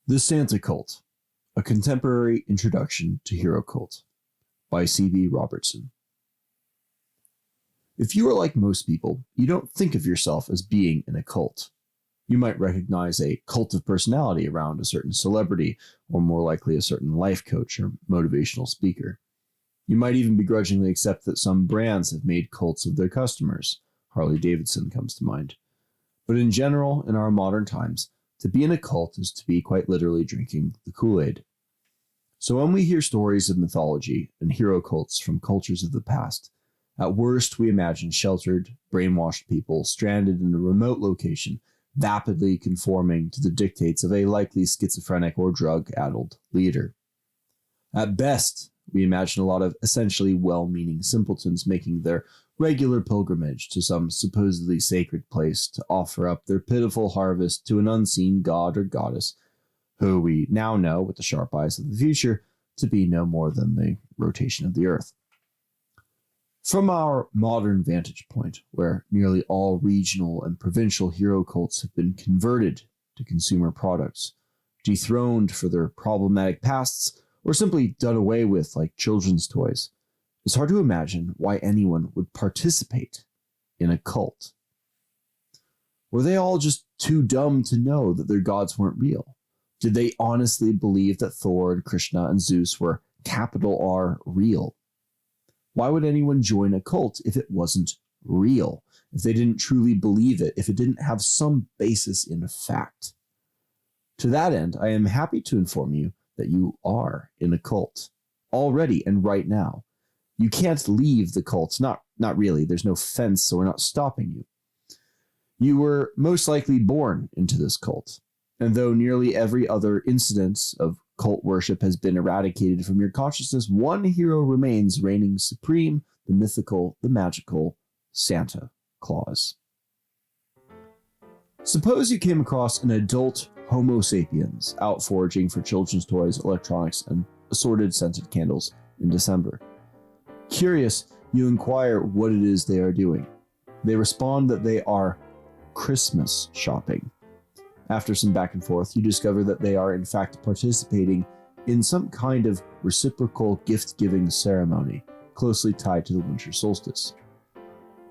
The Santa Cult, A Contemporary Introduction to Hero Cult by C.B. Robertson. If you are like most people, you don't think of yourself as being in a cult. You might recognize a cult of personality around a certain celebrity, or more likely a certain life coach or motivational speaker. You might even begrudgingly accept that some brands have made cults of their customers. Harley-Davidson comes to mind. But in general, in our modern times, to be in a cult is to be quite literally drinking the Kool-Aid. So when we hear stories of mythology and hero cults from cultures of the past, at worst we imagine sheltered, brainwashed people stranded in a remote location, vapidly conforming to the dictates of a likely schizophrenic or drug-addled leader. At best, we imagine a lot of essentially well-meaning simpletons making their regular pilgrimage to some supposedly sacred place to offer up their pitiful harvest to an unseen god or goddess, who we now know, with the sharp eyes of the future, to be no more than the rotation of the earth. From our modern vantage point, where nearly all regional and provincial hero cults have been converted to consumer products, dethroned for their problematic pasts, or simply done away with like children's toys, it's hard to imagine why anyone would participate in a cult. Were they all just too dumb to know that their gods weren't real? Did they honestly believe that Thor and Krishna and Zeus were capital R real? Why would anyone join a cult if it wasn't real? If they didn't truly believe it, if it didn't have some basis in fact? To that end, I am happy to inform you that you are in a cult already and right now. You can't leave the cult. Not really. There's no fence, so we're not stopping you. You were most likely born into this cult. And though nearly every other incident of cult worship has been eradicated from your consciousness, one hero remains reigning supreme, the mythical, the magical Santa Claus. Suppose you came across an adult Homo sapiens out foraging for children's toys, electronics, and assorted scented candles in December. Curious, you inquire what it is they are doing. They respond that they are Christmas shopping. After some back and forth, you discover that they are in fact participating in some kind of reciprocal gift-giving ceremony, closely tied to the winter solstice.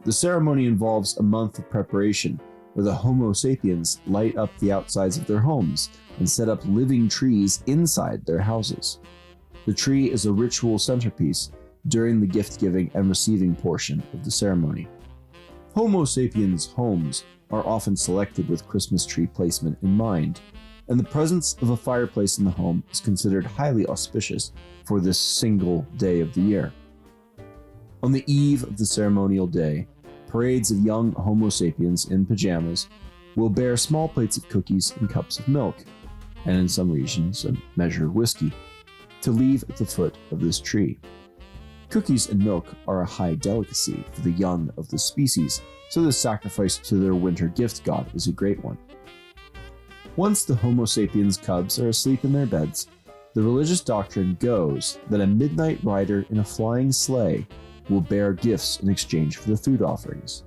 The ceremony involves a month of preparation, where the Homo sapiens light up the outsides of their homes and set up living trees inside their houses. The tree is a ritual centerpiece during the gift-giving and receiving portion of the ceremony. Homo sapiens' homes are often selected with Christmas tree placement in mind, and the presence of a fireplace in the home is considered highly auspicious for this single day of the year. On the eve of the ceremonial day, parades of young Homo sapiens in pajamas will bear small plates of cookies and cups of milk, and in some regions a measure of whiskey, to leave at the foot of this tree. Cookies and milk are a high delicacy for the young of the species, so this sacrifice to their winter gift god is a great one. Once the Homo sapiens cubs are asleep in their beds, the religious doctrine goes that a midnight rider in a flying sleigh will bear gifts in exchange for the food offerings.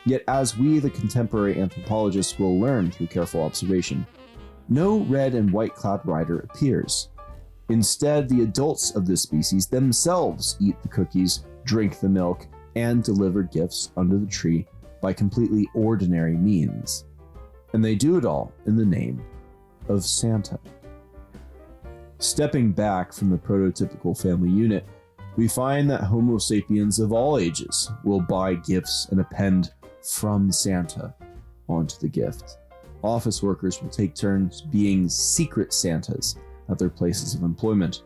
Yet as we, the contemporary anthropologists, will learn through careful observation, no red and white cloud rider appears. Instead, the adults of this species themselves eat the cookies, drink the milk, and deliver gifts under the tree by completely ordinary means. And they do it all in the name of Santa. Stepping back from the prototypical family unit, we find that Homo sapiens of all ages will buy gifts and append "from Santa" onto the gift. Office workers will take turns being secret Santas at their places of employment.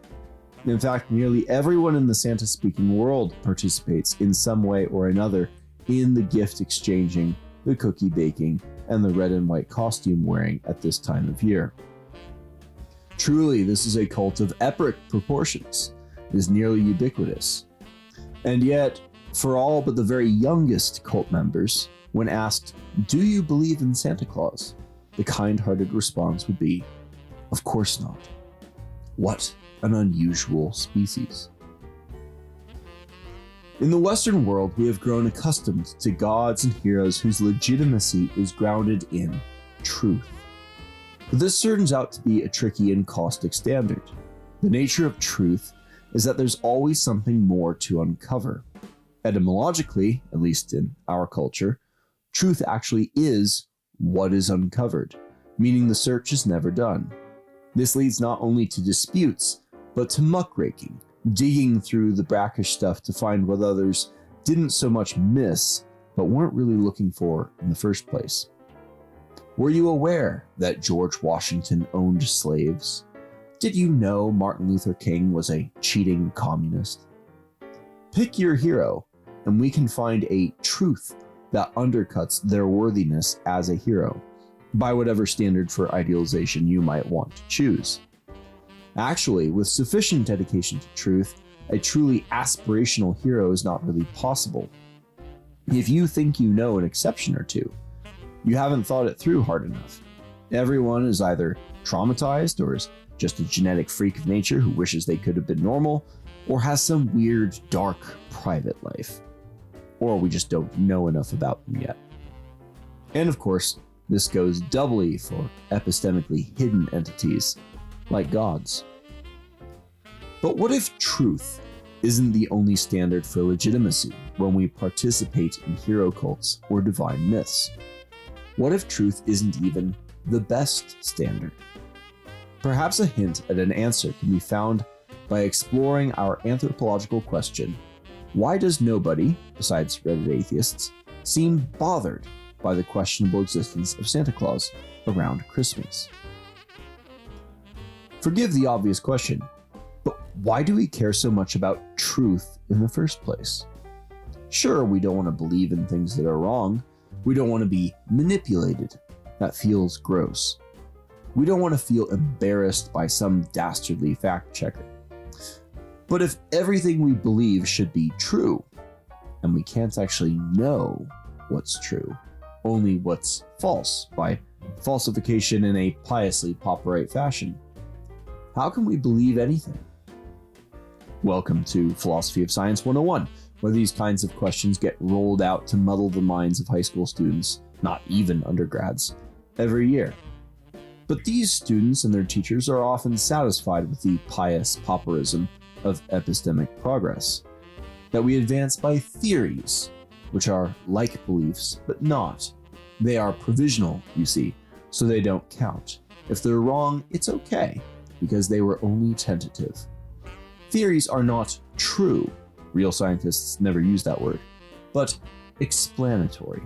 In fact, nearly everyone in the Santa-speaking world participates in some way or another in the gift exchanging, the cookie baking, and the red and white costume wearing at this time of year. Truly, this is a cult of epic proportions. It is nearly ubiquitous. And yet, for all but the very youngest cult members, when asked, "Do you believe in Santa Claus?" the kind-hearted response would be, "Of course not." What an unusual species. In the Western world, we have grown accustomed to gods and heroes whose legitimacy is grounded in truth. But this turns out to be a tricky and caustic standard. The nature of truth is that there's always something more to uncover. Etymologically, at least in our culture, truth actually is what is uncovered, meaning the search is never done. This leads not only to disputes, but to muckraking, digging through the brackish stuff to find what others didn't so much miss, but weren't really looking for in the first place. Were you aware that George Washington owned slaves? Did you know Martin Luther King was a cheating communist? Pick your hero, and we can find a truth that undercuts their worthiness as a hero, by whatever standard for idealization you might want to choose. Actually, with sufficient dedication to truth, a truly aspirational hero is not really possible. If you think you know an exception or two, you haven't thought it through hard enough. Everyone is either traumatized or is just a genetic freak of nature who wishes they could have been normal, or has some weird, dark, private life. Or we just don't know enough about them yet. And of course, this goes doubly for epistemically hidden entities, like gods. But what if truth isn't the only standard for legitimacy when we participate in hero cults or divine myths? What if truth isn't even the best standard? Perhaps a hint at an answer can be found by exploring our anthropological question: why does nobody, besides Reddit atheists, seem bothered by the questionable existence of Santa Claus around Christmas? Forgive the obvious question, but why do we care so much about truth in the first place? Sure, we don't want to believe in things that are wrong. We don't want to be manipulated. That feels gross. We don't want to feel embarrassed by some dastardly fact checker. But if everything we believe should be true, and we can't actually know what's true, only what's false by falsification in a piously Popperite fashion, how can we believe anything? Welcome to Philosophy of Science 101, where these kinds of questions get rolled out to muddle the minds of high school students, not even undergrads, every year. But these students and their teachers are often satisfied with the pious pauperism of epistemic progress, that we advance by theories, which are like beliefs, but not. They are provisional, you see, so they don't count. If they're wrong, it's okay, because they were only tentative. Theories are not true. Real scientists never use that word, but explanatory.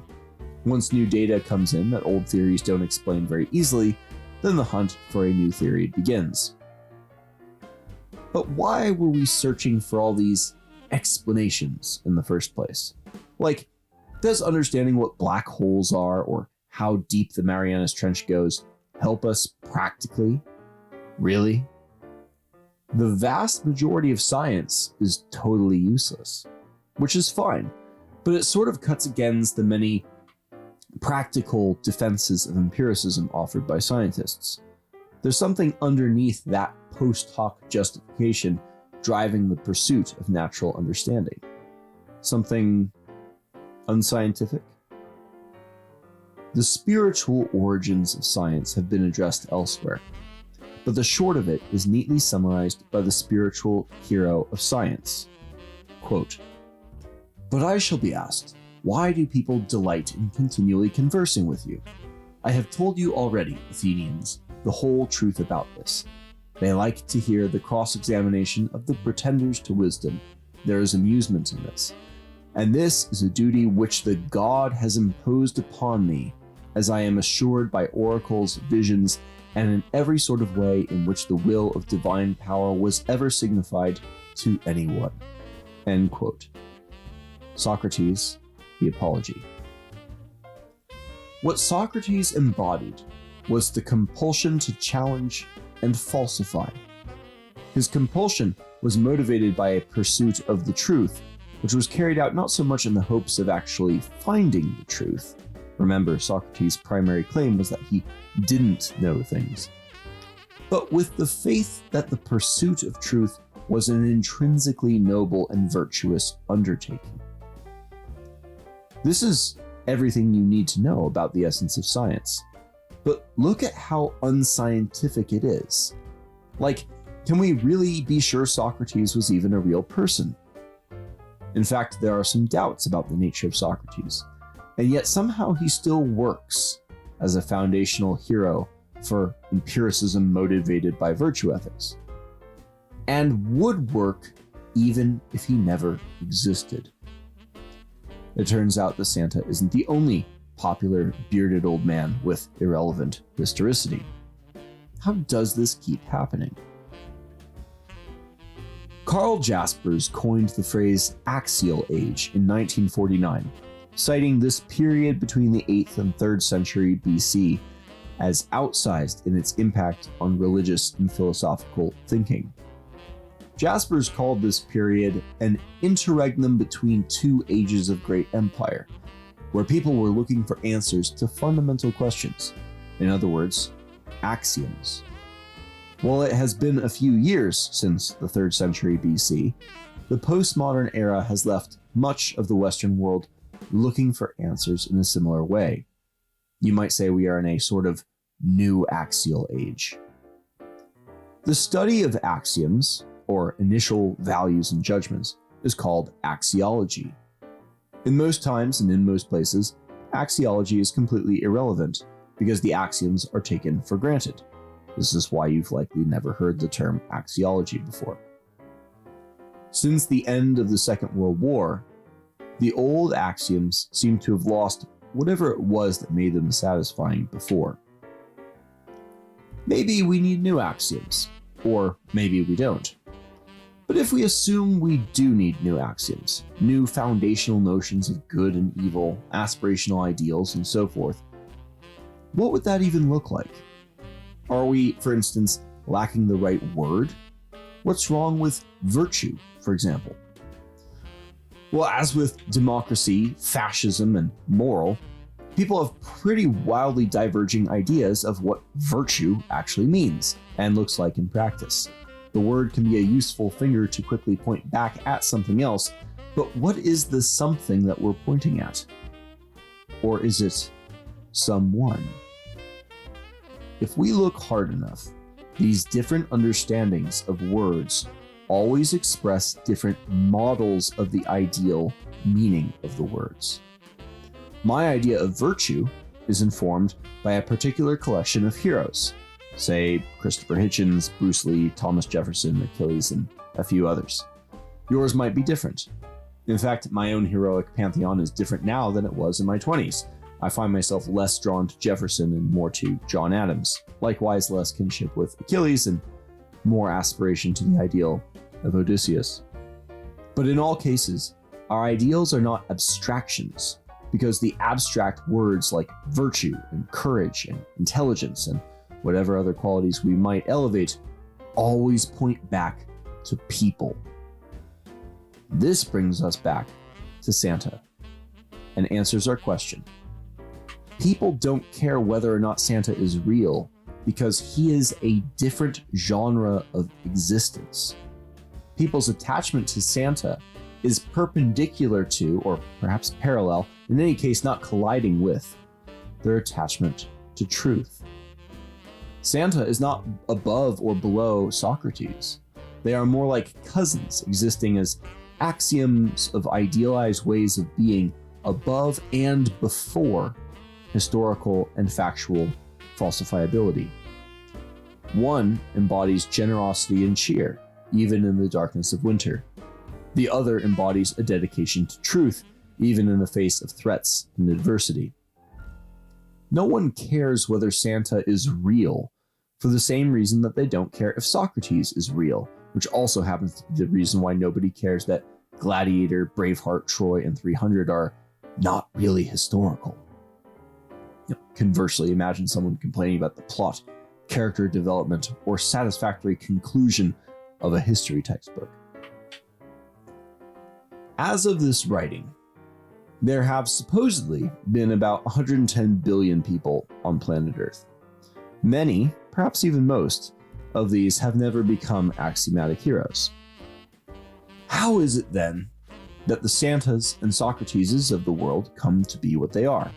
Once new data comes in that old theories don't explain very easily, then the hunt for a new theory begins. But why were we searching for all these explanations in the first place? Like, does understanding what black holes are or how deep the Marianas Trench goes help us practically? Really? The vast majority of science is totally useless, which is fine, but it sort of cuts against the many practical defenses of empiricism offered by scientists. There's something underneath that post hoc justification driving the pursuit of natural understanding. Something unscientific? The spiritual origins of science have been addressed elsewhere, but the short of it is neatly summarized by the spiritual hero of science. Quote, "But I shall be asked, why do people delight in continually conversing with you? I have told you already, Athenians, the whole truth about this. They like to hear the cross-examination of the pretenders to wisdom. There is amusement in this. And this is a duty which the God has imposed upon me, as I am assured by oracles, visions, and in every sort of way in which the will of divine power was ever signified to anyone." End quote. Socrates, The Apology. What Socrates embodied was the compulsion to challenge and falsify. His compulsion was motivated by a pursuit of the truth, which was carried out not so much in the hopes of actually finding the truth. Remember, Socrates' primary claim was that he didn't know things, but with the faith that the pursuit of truth was an intrinsically noble and virtuous undertaking. This is everything you need to know about the essence of science. but look at how unscientific it is. Like, can we really be sure Socrates was even a real person? In fact, there are some doubts about the nature of Socrates, and yet somehow he still works as a foundational hero for empiricism motivated by virtue ethics, and would work even if he never existed. It turns out that Santa isn't the only popular bearded old man with irrelevant historicity. How does this keep happening? Karl Jaspers coined the phrase axial age in 1949, citing this period between the 8th and 3rd century BC as outsized in its impact on religious and philosophical thinking. Jaspers called this period an interregnum between two ages of great empire, where people were looking for answers to fundamental questions. In other words, axioms. While it has been a few years since the 3rd century BC, the postmodern era has left much of the Western world looking for answers in a similar way. You might say we are in a sort of new axial age. The study of axioms, or initial values and judgments, is called axiology. In most times and in most places, axiology is completely irrelevant because the axioms are taken for granted. This is why you've likely never heard the term axiology before. Since the end of the Second World War, the old axioms seem to have lost whatever it was that made them satisfying before. Maybe we need new axioms, or maybe we don't. But if we assume we do need new axioms, new foundational notions of good and evil, aspirational ideals, and so forth, what would that even look like? Are we, for instance, lacking the right word? What's wrong with virtue, for example? Well, as with democracy, fascism, and moral, people have pretty wildly diverging ideas of what virtue actually means and looks like in practice. The word can be a useful finger to quickly point back at something else, but what is the something that we're pointing at? Or is it someone? If we look hard enough, these different understandings of words always express different models of the ideal meaning of the words. My idea of virtue is informed by a particular collection of heroes, say Christopher Hitchens, Bruce Lee, Thomas Jefferson, Achilles, and a few others. Yours might be different. In fact, my own heroic pantheon is different now than it was in my 20s. I find myself less drawn to Jefferson and more to John Adams, likewise less kinship with Achilles and more aspiration to the ideal of Odysseus. But in all cases, our ideals are not abstractions, because the abstract words like virtue and courage and intelligence and whatever other qualities we might elevate always point back to people. This brings us back to Santa and answers our question. People don't care whether or not Santa is real because he is a different genre of existence. People's attachment to Santa is perpendicular to, or perhaps parallel, in any case not colliding with, their attachment to truth. Santa is not above or below Socrates. They are more like cousins existing as axioms of idealized ways of being above and before historical and factual falsifiability. One embodies generosity and cheer, even in the darkness of winter. The other embodies a dedication to truth, even in the face of threats and adversity. No one cares whether Santa is real, for the same reason that they don't care if Socrates is real, which also happens to be the reason why nobody cares that Gladiator, Braveheart, Troy, and 300 are not really historical. Conversely, imagine someone complaining about the plot, character development, or satisfactory conclusion of a history textbook. As of this writing, there have supposedly been about 110 billion people on planet Earth. Many, perhaps even most, of these have never become axiomatic heroes. How is it then that the Santas and Socrateses of the world come to be what they are?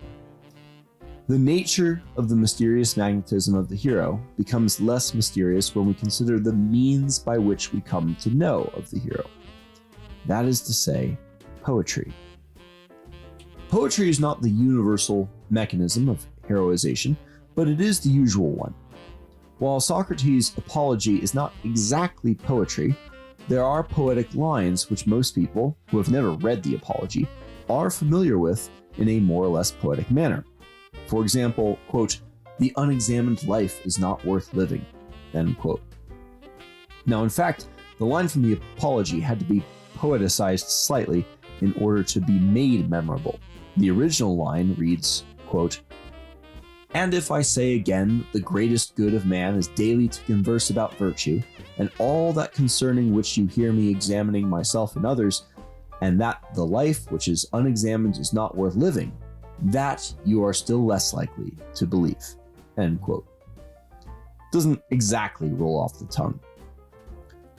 The nature of the mysterious magnetism of the hero becomes less mysterious when we consider the means by which we come to know of the hero. That is to say, poetry. Poetry is not the universal mechanism of heroization, but it is the usual one. While Socrates' apology is not exactly poetry, there are poetic lines which most people, who have never read the apology, are familiar with in a more or less poetic manner. For example, quote, "The unexamined life is not worth living," end quote. Now, in fact, the line from the apology had to be poeticized slightly in order to be made memorable. The original line reads, quote, "And if I say again, the greatest good of man is daily to converse about virtue, and all that concerning which you hear me examining myself and others, and that the life which is unexamined is not worth living, that you are still less likely to believe," end quote. Doesn't exactly roll off the tongue.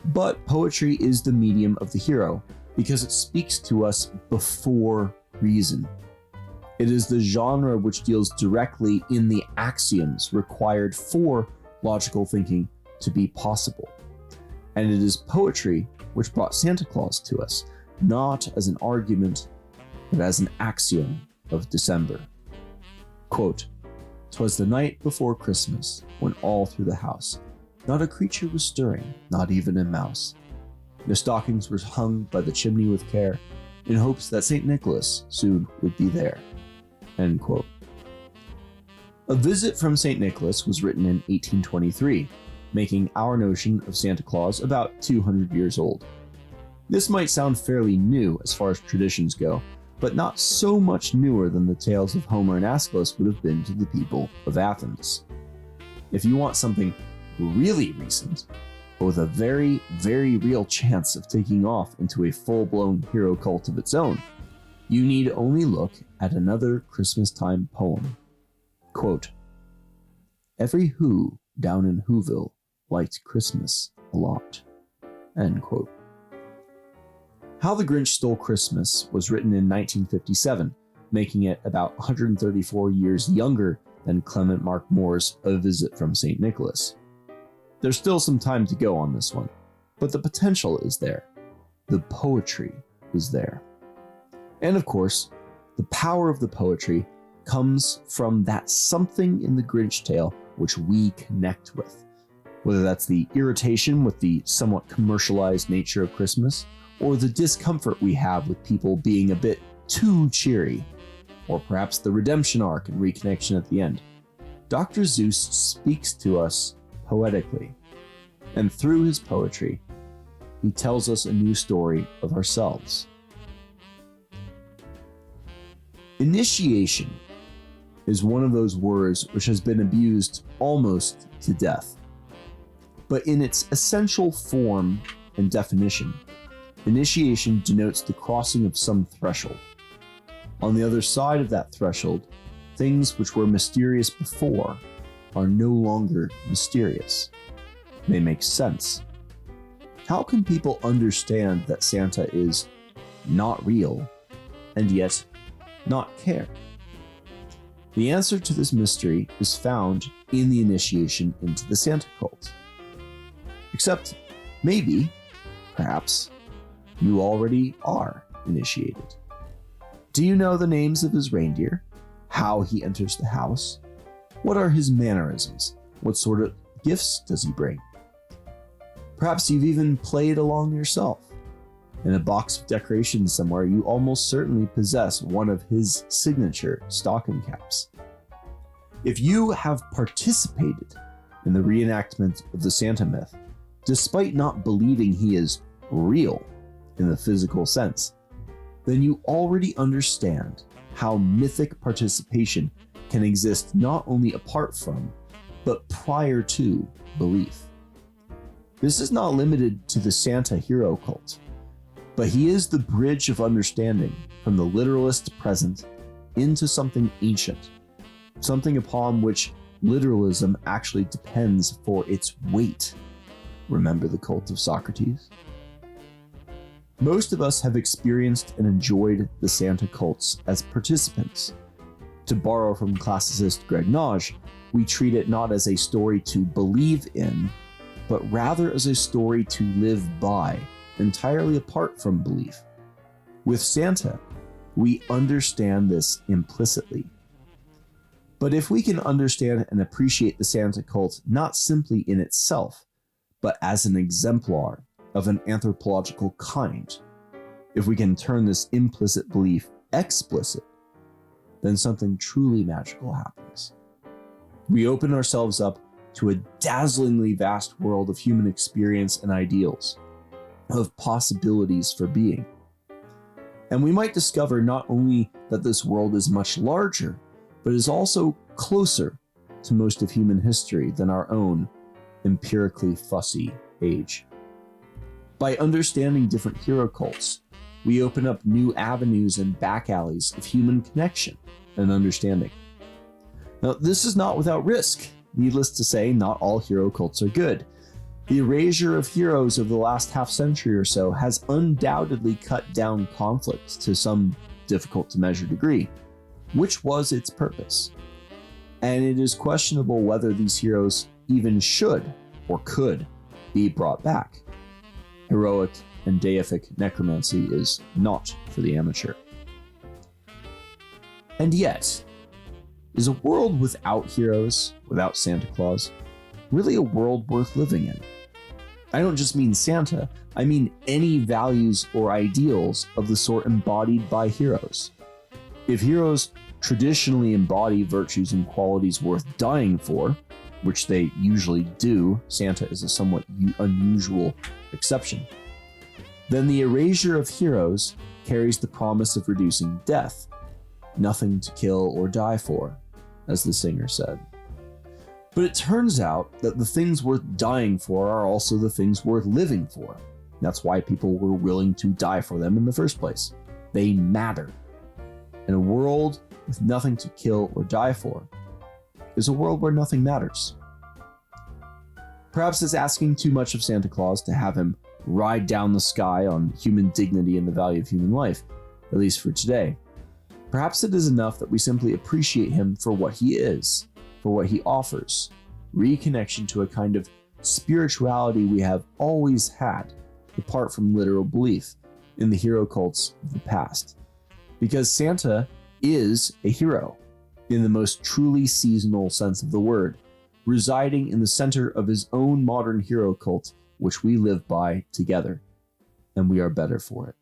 But poetry is the medium of the hero because it speaks to us before reason. It is the genre which deals directly in the axioms required for logical thinking to be possible. And it is poetry which brought Santa Claus to us, not as an argument, but as an axiom of December. Quote, "'Twas the night before Christmas, when all through the house not a creature was stirring, not even a mouse. The stockings were hung by the chimney with care, in hopes that St. Nicholas soon would be there," end quote. A Visit from St. Nicholas was written in 1823, making our notion of Santa Claus about 200 years old. This might sound fairly new as far as traditions go, but not so much newer than the tales of Homer and Aeschylus would have been to the people of Athens. If you want something really recent, but with a very, very real chance of taking off into a full-blown hero cult of its own, you need only look at another Christmas-time poem. Quote, "Every Who down in Whoville liked Christmas a lot," end quote. How the Grinch Stole Christmas was written in 1957, making it about 134 years younger than Clement Mark Moore's A Visit from St. Nicholas. There's still some time to go on this one, but the potential is there. The poetry is there. And of course, the power of the poetry comes from that something in the Grinch tale which we connect with. Whether that's the irritation with the somewhat commercialized nature of Christmas, or the discomfort we have with people being a bit too cheery, or perhaps the redemption arc and reconnection at the end. Dr. Seuss speaks to us poetically, and through his poetry, he tells us a new story of ourselves. Initiation is one of those words which has been abused almost to death. But in its essential form and definition, initiation denotes the crossing of some threshold. On the other side of that threshold, things which were mysterious before are no longer mysterious. They make sense. How can people understand that Santa is not real and yet not care? The answer to this mystery is found in the initiation into the Santa cult. Except maybe, perhaps, you already are initiated. Do you know the names of his reindeer? How he enters the house? What are his mannerisms? What sort of gifts does he bring? Perhaps you've even played along yourself. In a box of decorations somewhere, you almost certainly possess one of his signature stocking caps. If you have participated in the reenactment of the Santa myth, despite not believing he is real in the physical sense, then you already understand how mythic participation can exist not only apart from, but prior to belief. This is not limited to the Santa hero cult, but he is the bridge of understanding from the literalist present into something ancient, something upon which literalism actually depends for its weight. Remember the cult of Socrates? Most of us have experienced and enjoyed the Santa cults as participants. To borrow from classicist Greg Nage, we treat it not as a story to believe in, but rather as a story to live by, entirely apart from belief. With Santa, we understand this implicitly. But if we can understand and appreciate the Santa cult not simply in itself, but as an exemplar of an anthropological kind, if we can turn this implicit belief explicit, then something truly magical happens. We open ourselves up to a dazzlingly vast world of human experience and ideals, of possibilities for being. And we might discover not only that this world is much larger, but is also closer to most of human history than our own empirically fussy age. By understanding different hero cults, we open up new avenues and back alleys of human connection and understanding. Now, this is not without risk. Needless to say, not all hero cults are good. The erasure of heroes of the last half century or so has undoubtedly cut down conflict to some difficult to measure degree, which was its purpose. And it is questionable whether these heroes even should or could be brought back. Heroic and deific necromancy is not for the amateur. And yet, is a world without heroes, without Santa Claus, really a world worth living in? I don't just mean Santa, I mean any values or ideals of the sort embodied by heroes. If heroes traditionally embody virtues and qualities worth dying for, which they usually do, Santa is a somewhat unusual exception, then the erasure of heroes carries the promise of reducing death. Nothing to kill or die for, as the singer said. But it turns out that the things worth dying for are also the things worth living for. That's why people were willing to die for them in the first place. They matter. And a world with nothing to kill or die for is a world where nothing matters. Perhaps it's asking too much of Santa Claus to have him ride down the sky on human dignity and the value of human life, at least for today. Perhaps it is enough that we simply appreciate him for what he is, for what he offers, reconnection to a kind of spirituality we have always had, apart from literal belief in the hero cults of the past. Because Santa is a hero, in the most truly seasonal sense of the word, residing in the center of his own modern hero cult, which we live by together, and we are better for it.